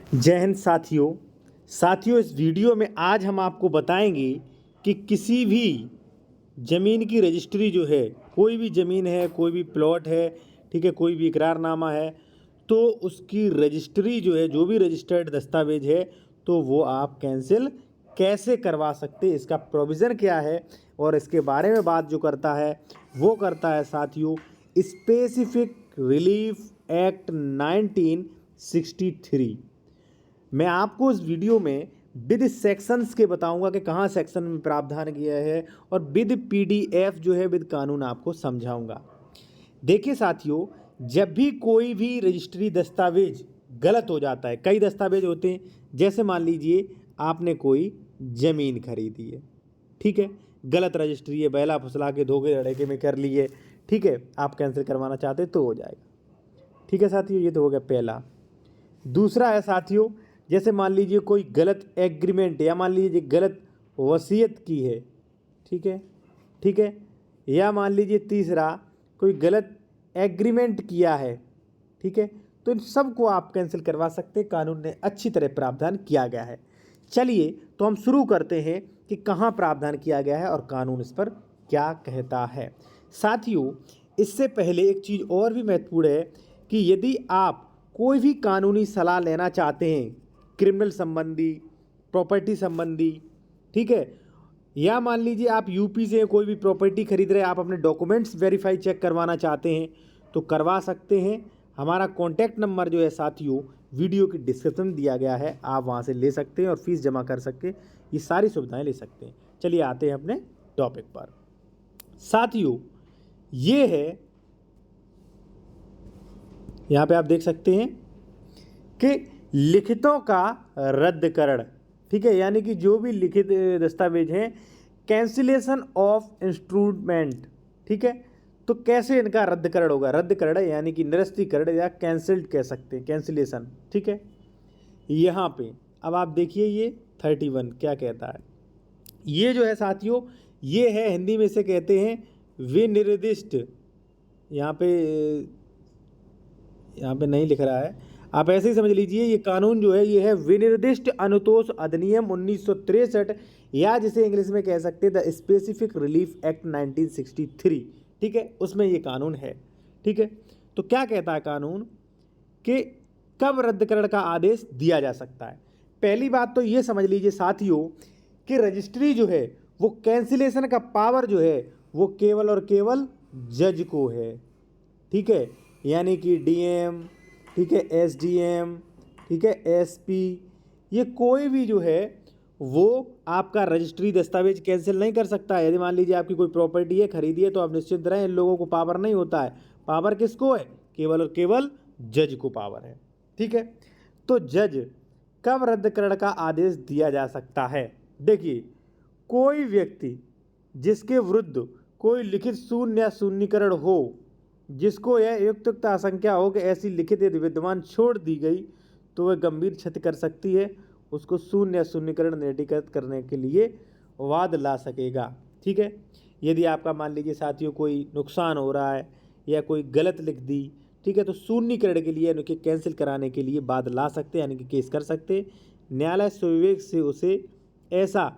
जय हिंद साथियों इस वीडियो में आज हम आपको बताएंगे कि किसी भी ज़मीन की रजिस्ट्री जो है, कोई भी ज़मीन है, कोई भी प्लॉट है, ठीक है, कोई भी इकरारनामा है, तो उसकी रजिस्ट्री जो है, जो भी रजिस्टर्ड दस्तावेज है, तो वो आप कैंसिल कैसे करवा सकते हैं, इसका प्रोविज़न क्या है और इसके बारे में बात जो करता है वो करता है साथियों स्पेसिफिक रिलीफ एक्ट 1963। मैं आपको इस वीडियो में विद सेक्शंस के बताऊंगा कि कहाँ सेक्शन में प्रावधान किया है और विद पीडीएफ जो है विद कानून आपको समझाऊंगा। देखिए साथियों, जब भी कोई भी रजिस्ट्री दस्तावेज गलत हो जाता है, कई दस्तावेज होते हैं, जैसे मान लीजिए आपने कोई ज़मीन खरीदी है, ठीक है, गलत रजिस्ट्री है, बैला फुसला के धोखे धड़ेके में कर लिए, ठीक है, आप कैंसिल करवाना चाहते तो हो जाएगा। ठीक है साथियों, ये तो हो गया पहला। दूसरा है साथियों, जैसे मान लीजिए कोई गलत एग्रीमेंट या मान लीजिए गलत वसीयत की है, ठीक है, या मान लीजिए तीसरा कोई गलत एग्रीमेंट किया है, ठीक है, तो इन सबको आप कैंसिल करवा सकते हैं, कानून ने अच्छी तरह प्रावधान किया गया है। चलिए तो हम शुरू करते हैं कि कहाँ प्रावधान किया गया है और कानून इस पर क्या कहता है। साथियों, इससे पहले एक चीज़ और भी महत्वपूर्ण है कि यदि आप कोई भी कानूनी सलाह लेना चाहते हैं, क्रिमिनल संबंधी, प्रॉपर्टी संबंधी, ठीक है, या मान लीजिए आप यूपी से कोई भी प्रॉपर्टी खरीद रहे हैं, आप अपने डॉक्यूमेंट्स वेरीफाई चेक करवाना चाहते हैं तो करवा सकते हैं। हमारा कॉन्टैक्ट नंबर जो है साथियों वीडियो की डिस्क्रिप्शन दिया गया है, आप वहाँ से ले सकते हैं और फीस जमा कर सकते हैं, ये सारी सुविधाएं ले सकते हैं। चलिए आते हैं अपने टॉपिक पर। साथियों, ये है, यहाँ पे आप देख सकते हैं कि लिखितों का रद्दकरण, ठीक है, यानी कि जो भी लिखित दस्तावेज हैं, कैंसिलेशन ऑफ इंस्ट्रूमेंट, ठीक है, तो कैसे इनका रद्दकरण होगा। रद्दकरण यानी कि निरस्तीकरण या कैंसिल्ड कह सकते हैं, कैंसिलेशन, ठीक है। यहाँ पे अब आप देखिए ये 31 क्या कहता है। ये जो है साथियों, ये है हिंदी में इसे कहते हैं विनिर्दिष्ट, यहाँ पे नहीं लिख रहा है, आप ऐसे ही समझ लीजिए, ये कानून जो है ये है विनिर्दिष्ट अनुतोष अधिनियम 1963, या जिसे इंग्लिश में कह सकते हैं द स्पेसिफिक रिलीफ एक्ट 1963, ठीक है, उसमें ये कानून है। ठीक है, तो क्या कहता है कानून कि कब रद्दकरण का आदेश दिया जा सकता है। पहली बात तो ये समझ लीजिए साथियों कि रजिस्ट्री जो है वो कैंसिलेशन का पावर जो है वो केवल और केवल जज को है, ठीक है, यानी कि डीएम, ठीक है, एसडीएम, ठीक है, एसपी, ये कोई भी जो है वो आपका रजिस्ट्री दस्तावेज कैंसिल नहीं कर सकता है। यदि मान लीजिए आपकी कोई प्रॉपर्टी है, खरीदी है, तो आप निश्चित रहें इन लोगों को पावर नहीं होता है। पावर किसको है? केवल और केवल जज को पावर है। ठीक है, तो जज कब रद्दकरण का आदेश दिया जा सकता है। देखिए, कोई व्यक्ति जिसके विरुद्ध कोई लिखित शून्य या शून्यकरण हो, जिसको यह युक्त आशंका हो कि ऐसी लिखित यदि विद्यमान छोड़ दी गई तो वह गंभीर क्षति कर सकती है, उसको शून्य या शून्यकरण निर्धारित करने के लिए वाद ला सकेगा। ठीक है, यदि आपका मान लीजिए साथियों कोई नुकसान हो रहा है या कोई गलत लिख दी, ठीक है, तो शून्यकरण के लिए यानी कि कैंसिल कराने के लिए वाद ला सकते, यानी कि केस कर सकते। न्यायालय स्वविवेक से उसे ऐसा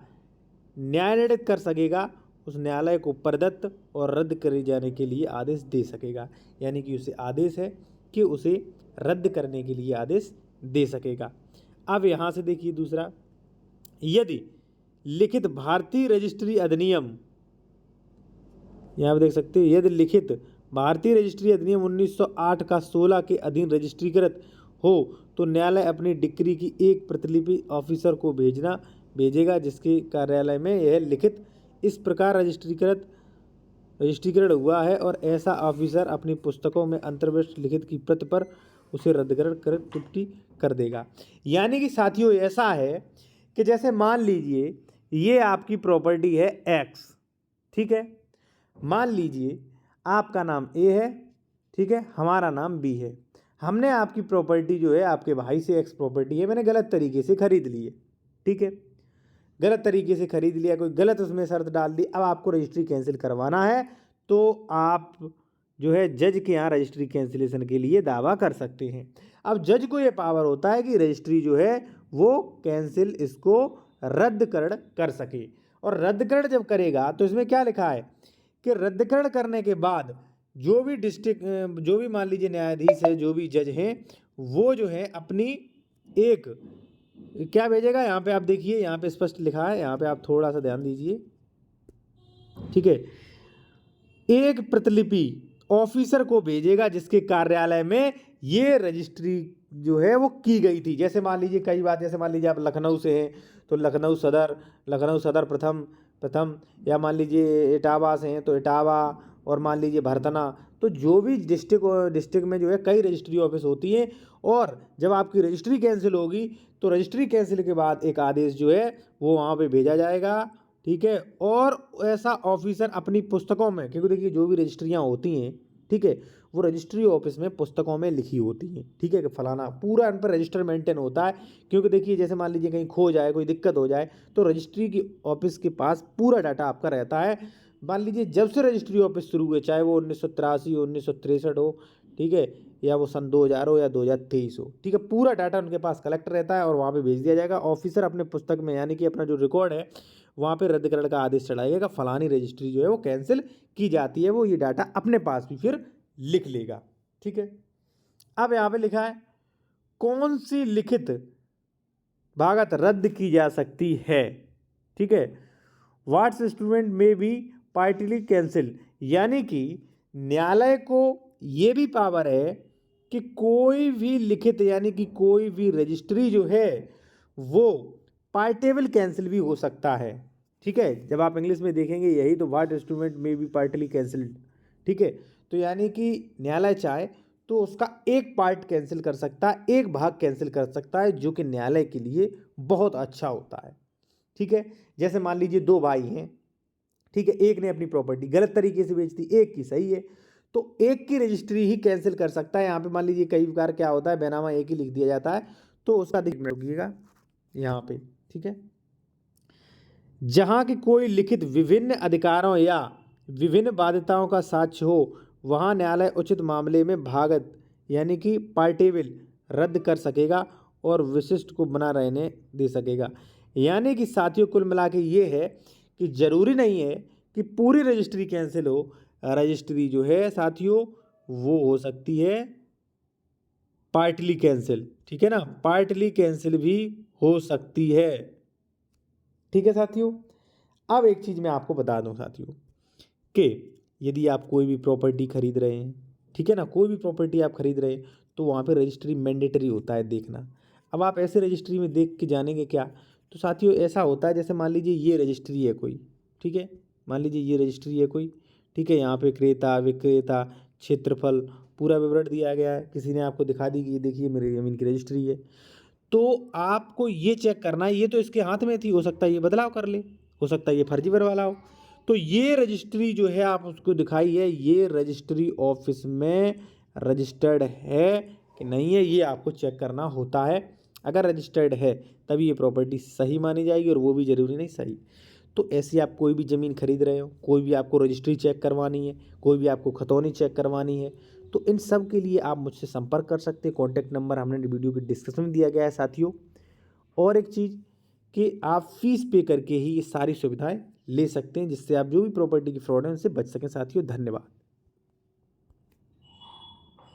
न्याय निर्णित कर सकेगा, उस न्यायालय को प्रदत्त और रद्द करे जाने के लिए आदेश दे सकेगा, यानी कि उसे आदेश है कि उसे रद्द करने के लिए आदेश दे सकेगा। अब यहाँ से देखिए दूसरा, यदि लिखित भारतीय रजिस्ट्री अधिनियम, यहाँ पे देख सकते हैं, यदि लिखित भारतीय रजिस्ट्री अधिनियम 1908 का 16 के अधीन रजिस्ट्रीकृत हो तो न्यायालय अपनी डिक्री की एक प्रतिलिपि ऑफिसर को भेजेगा जिसके कार्यालय में यह लिखित इस प्रकार रजिस्ट्रीकरण हुआ है, और ऐसा ऑफिसर अपनी पुस्तकों में अंतर्विष्ट लिखित की प्रति पर उसे रद्दकरण कर त्रुटि कर देगा। यानी कि साथियों ऐसा है कि जैसे मान लीजिए ये आपकी प्रॉपर्टी है एक्स, ठीक है, मान लीजिए आपका नाम ए है, ठीक है, हमारा नाम बी है, हमने आपकी प्रॉपर्टी जो है आपके भाई से एक्स प्रॉपर्टी है, मैंने गलत तरीके से खरीद ली है, ठीक है, गलत तरीके से खरीद लिया, कोई गलत उसमें शर्त डाल दी, अब आपको रजिस्ट्री कैंसिल करवाना है तो आप जो है जज के यहाँ रजिस्ट्री कैंसिलेशन के लिए दावा कर सकते हैं। अब जज को ये पावर होता है कि रजिस्ट्री जो है वो कैंसिल इसको रद्दकरण कर सके। और रद्दकरण जब करेगा तो इसमें क्या लिखा है कि रद्दकरण करने के बाद जो भी मान लीजिए न्यायाधीश है, जो भी जज हैं, वो जो है अपनी एक क्या भेजेगा, यहाँ पे आप देखिए, यहाँ पे स्पष्ट लिखा है, यहाँ पे आप थोड़ा सा ध्यान दीजिए, ठीक है। एक प्रतिलिपि ऑफिसर को भेजेगा जिसके कार्यालय में ये रजिस्ट्री जो है वो की गई थी। जैसे मान लीजिए कई बात, जैसे मान लीजिए आप लखनऊ से हैं तो लखनऊ सदर प्रथम, या मान लीजिए इटावा से हैं तो इटावा, और मान लीजिए भरतना, तो जो भी डिस्ट्रिक्ट में जो है कई रजिस्ट्री ऑफिस होती हैं। और जब आपकी रजिस्ट्री कैंसिल होगी तो रजिस्ट्री कैंसिल के बाद एक आदेश जो है वो वहाँ पे भेजा जाएगा, ठीक है। और ऐसा ऑफिसर अपनी पुस्तकों में, क्योंकि देखिए जो भी रजिस्ट्रियाँ होती हैं, ठीक है, वो रजिस्ट्री ऑफिस में पुस्तकों में लिखी होती हैं, ठीक है, कि फलाना पूरा इन पर रजिस्टर मेंटेन होता है। क्योंकि देखिए जैसे मान लीजिए कहीं खो जाए, कोई दिक्कत हो जाए, तो रजिस्ट्री की ऑफिस के पास पूरा डाटा आपका रहता है। मान लीजिए जब से रजिस्ट्री ऑफिस शुरू हुए, चाहे वो 1983 हो, 1963 हो, ठीक है, या वो सन 2000 हो या 2023 हो, ठीक है, पूरा डाटा उनके पास कलेक्ट रहता है और वहाँ पे भेज दिया जाएगा। ऑफिसर अपने पुस्तक में, यानी कि अपना जो रिकॉर्ड है वहाँ पे रद्दकरण का आदेश चढ़ाइएगा, फलानी रजिस्ट्री जो है वो कैंसिल की जाती है, वो ये डाटा अपने पास भी फिर लिख लेगा, ठीक है। अब यहाँ पे लिखा है कौन सी लिखित भागत रद्द की जा सकती है, ठीक है। व्हाट्स इंस्ट्रूमेंट में बी पार्टिली कैंसिल, यानी कि न्यायालय को ये भी पावर है कि कोई भी लिखित, यानी कि कोई भी रजिस्ट्री जो है वो पार्टेबल कैंसिल भी हो सकता है, ठीक है। जब आप इंग्लिश में देखेंगे यही तो, व्हाट इंस्ट्रूमेंट में बी पार्टिली कैंसिल्ड, ठीक है। तो यानी कि न्यायालय चाहे तो उसका एक पार्ट कैंसिल कर सकता है, एक भाग कैंसिल कर सकता है, जो कि न्यायालय के लिए बहुत अच्छा होता है, ठीक है। जैसे मान लीजिए दो भाई हैं, ठीक है, एक ने अपनी प्रॉपर्टी गलत तरीके से बेच दी, एक की सही है, तो एक की रजिस्ट्री ही कैंसिल कर सकता है। यहाँ पे मान लीजिए कई बार क्या होता है, बैनामा एक ही लिख दिया जाता है, तो उसका देखिएगा यहाँ पे, ठीक है। जहाँ की कोई लिखित विभिन्न अधिकारों या विभिन्न बाध्यताओं का साक्ष्य हो, वहाँ न्यायालय उचित मामले में भागत, यानी कि पार्टेबल रद्द कर सकेगा और विशिष्ट को बना रहने दे सकेगा। यानी कि साथियों कुल मिला के ये है कि ज़रूरी नहीं है कि पूरी रजिस्ट्री कैंसिल हो। रजिस्ट्री जो है साथियों वो हो सकती है पार्टली कैंसिल, ठीक है ना, पार्टली कैंसिल भी हो सकती है, ठीक है साथियों। अब एक चीज़ मैं आपको बता दूं साथियों कि यदि आप कोई भी प्रॉपर्टी खरीद रहे हैं, ठीक है ना, कोई भी प्रॉपर्टी आप खरीद रहे हैं तो वहाँ पे रजिस्ट्री मैंडेटरी होता है देखना। अब आप ऐसे रजिस्ट्री में देख के जानेंगे क्या, तो साथियों ऐसा होता है, जैसे मान लीजिए ये रजिस्ट्री है कोई, ठीक है, मान लीजिए ये रजिस्ट्री है कोई, ठीक है, यहाँ पे क्रेता विक्रेता क्षेत्रफल पूरा विवरण दिया गया है, किसी ने आपको दिखा दी कि ये देखिए मेरी ज़मीन की रजिस्ट्री है। तो आपको ये चेक करना है, ये तो इसके हाथ में थी, हो सकता है ये बदलाव कर ले, हो सकता है ये फर्जी वाला हो। तो ये रजिस्ट्री जो है आप उसको दिखाई है, ये रजिस्ट्री ऑफिस में रजिस्टर्ड है कि नहीं है, ये आपको चेक करना होता है। अगर रजिस्टर्ड है तभी ये प्रॉपर्टी सही मानी जाएगी, और वो भी ज़रूरी नहीं सही। तो ऐसी आप कोई भी ज़मीन खरीद रहे हो, कोई भी आपको रजिस्ट्री चेक करवानी है, कोई भी आपको खतौनी चेक करवानी है, तो इन सब के लिए आप मुझसे संपर्क कर सकते हैं। कॉन्टैक्ट नंबर हमने वीडियो के डिस्क्रिप्शन में दिया गया है साथियों। और एक चीज़ कि आप फीस पे करके ही ये सारी सुविधाएं ले सकते हैं, जिससे आप जो भी प्रॉपर्टी की फ्रॉड है उनसे बच सकें साथियों। धन्यवाद।